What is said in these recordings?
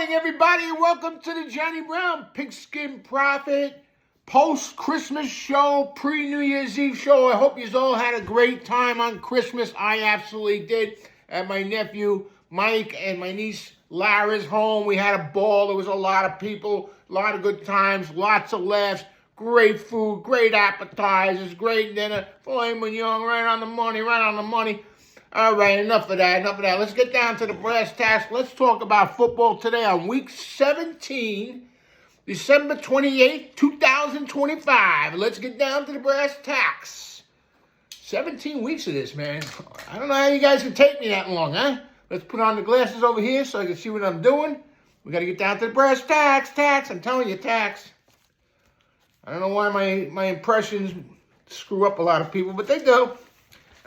morning, everybody, and welcome to the Johnny Brown Pigskin Profit post-Christmas show, pre-New Year's Eve show. I hope you all had a great time on Christmas. I absolutely did. At my nephew Mike and my niece Lara's home, we had a ball. There was a lot of people, a lot of good times, lots of laughs, great food, great appetizers, great dinner. Filet mignon, right on the money. All right, enough of that. Let's get down to the brass tacks. Let's talk about football today on week 17, December 28th, 2025. Let's get down to the brass tacks. 17 weeks of this, man. I don't know how you guys can take me that long, huh? Let's put on the glasses over here so I can see what I'm doing. We got to get down to the brass tacks. I'm telling you, tacks. I don't know why my impressions screw up a lot of people, but they do.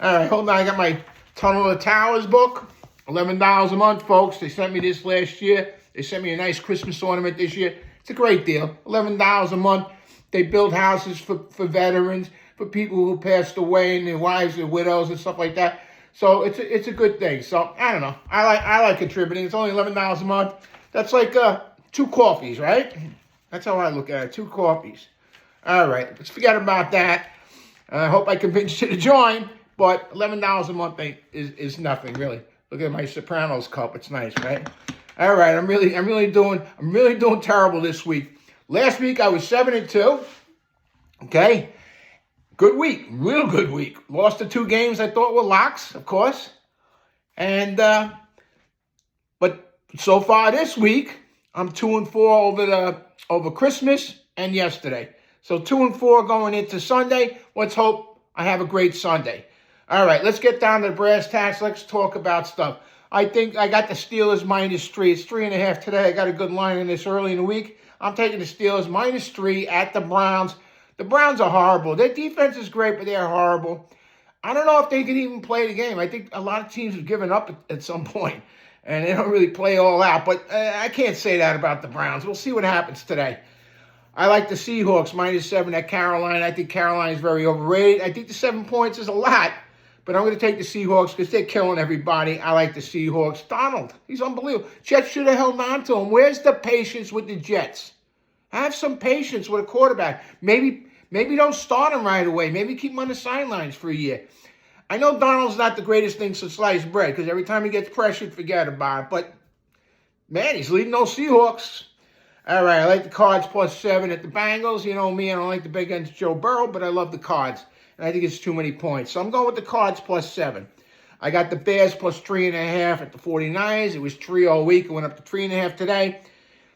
All right, hold on. I got my Tunnel of the Towers book, $11 a month, folks. They sent me this last year. They sent me a nice Christmas ornament this year. It's a great deal, $11 a month. They build houses for veterans, for people who passed away and their wives and widows and stuff like that. So it's a good thing. So I don't know. I like contributing. It's only $11 a month. That's like 2 coffees, right? That's how I look at it, 2 coffees. All right, let's forget about that. I hope I convinced you to join. But $11 a month is nothing, really. Look at my Sopranos cup. It's nice, right? All right, I'm really doing terrible this week. Last week I was 7-2. Okay, good week, real good week. Lost the 2 games I thought were locks, of course. And but so far this week I'm 2-4 over Christmas and yesterday. So 2-4 going into Sunday. Let's hope I have a great Sunday. All right, let's get down to the brass tacks. Let's talk about stuff. I think I got the Steelers -3. It's 3.5 today. I got a good line in this early in the week. I'm taking the Steelers -3 at the Browns. The Browns are horrible. Their defense is great, but they're horrible. I don't know if they can even play the game. I think a lot of teams have given up at some point, and they don't really play all out. But I can't say that about the Browns. We'll see what happens today. I like the Seahawks -7 at Carolina. I think Carolina is very overrated. I think the 7 points is a lot. But I'm going to take the Seahawks because they're killing everybody. I like the Seahawks. Donald, he's unbelievable. Jets should have held on to him. Where's the patience with the Jets? Have some patience with a quarterback. Maybe don't start him right away. Maybe keep him on the sidelines for a year. I know Donald's not the greatest thing since sliced bread because every time he gets pressured, forget about it. But, man, he's leading those Seahawks. All right, I like the Cards +7 at the Bengals. You know me, I don't like the big against Joe Burrow, but I love the Cards. And I think it's too many points. So I'm going with the Cards +7. I got the Bears +3.5 at the 49ers. It was 3 all week. It went up to 3.5 today.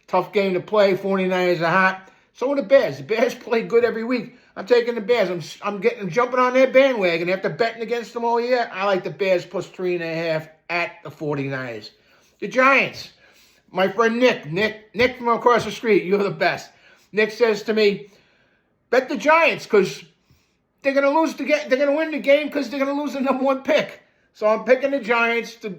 Tough game to play. 49ers are hot. So are the Bears. The Bears play good every week. I'm taking the Bears. I'm jumping on their bandwagon after betting against them all year. I like the Bears +3.5 at the 49ers. The Giants. My friend Nick from across the street. You're the best. Nick says to me, bet the Giants because they're going to lose the game. They're going to win the game because they're going to lose the #1 pick. So I'm picking the Giants to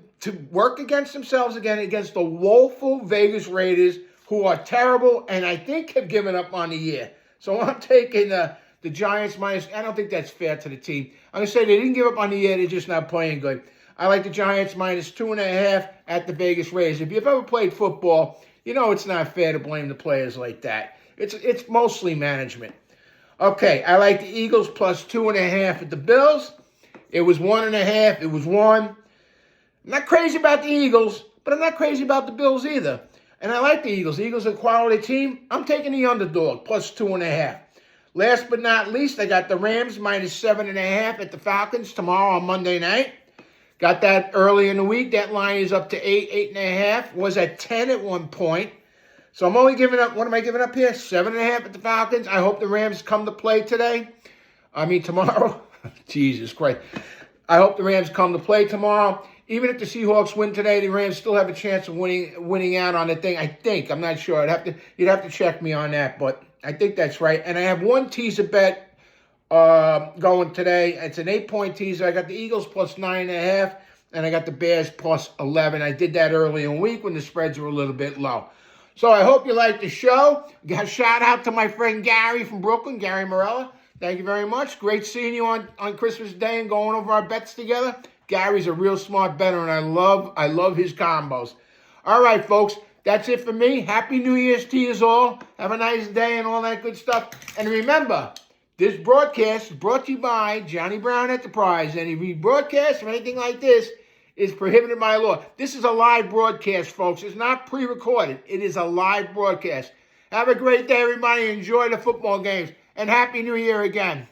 work against themselves again against the woeful Vegas Raiders, who are terrible and I think have given up on the year. So I'm taking the Giants minus. I don't think that's fair to the team. I'm going to say they didn't give up on the year. They're just not playing good. I like the Giants -2.5 at the Vegas Raiders. If you've ever played football, you know it's not fair to blame the players like that. It's mostly management. Okay, I like the Eagles +2.5 at the Bills. It was 1.5. It was 1. I'm not crazy about the Eagles, but I'm not crazy about the Bills either. And I like the Eagles. The Eagles are a quality team. I'm taking the underdog +2.5. Last but not least, I got the Rams -7.5 at the Falcons tomorrow on Monday night. Got that early in the week. That line is up to 8.5. Was at 10 at one point. So I'm only giving up, what am I giving up here? 7.5 at the Falcons. I hope the Rams come to play tomorrow. Jesus Christ. I hope the Rams come to play tomorrow. Even if the Seahawks win today, the Rams still have a chance of winning out on the thing. I think. I'm not sure. You'd have to check me on that, but I think that's right. And I have one teaser bet going today. It's an 8-point teaser. I got the Eagles +9.5, and I got the Bears +11. I did that early in the week when the spreads were a little bit low. So I hope you liked the show. Got a shout out to my friend Gary from Brooklyn, Gary Morella. Thank you very much. Great seeing you on Christmas Day and going over our bets together. Gary's a real smart bettor, and I love his combos. All right, folks. That's it for me. Happy New Year's to you all. Have a nice day and all that good stuff. And remember, this broadcast is brought to you by Johnny Brown Enterprise. Any rebroadcast or anything like this is prohibited by law. This is a live broadcast, folks. It's not pre-recorded. It is a live broadcast. Have a great day, everybody. Enjoy the football games. And Happy New Year again.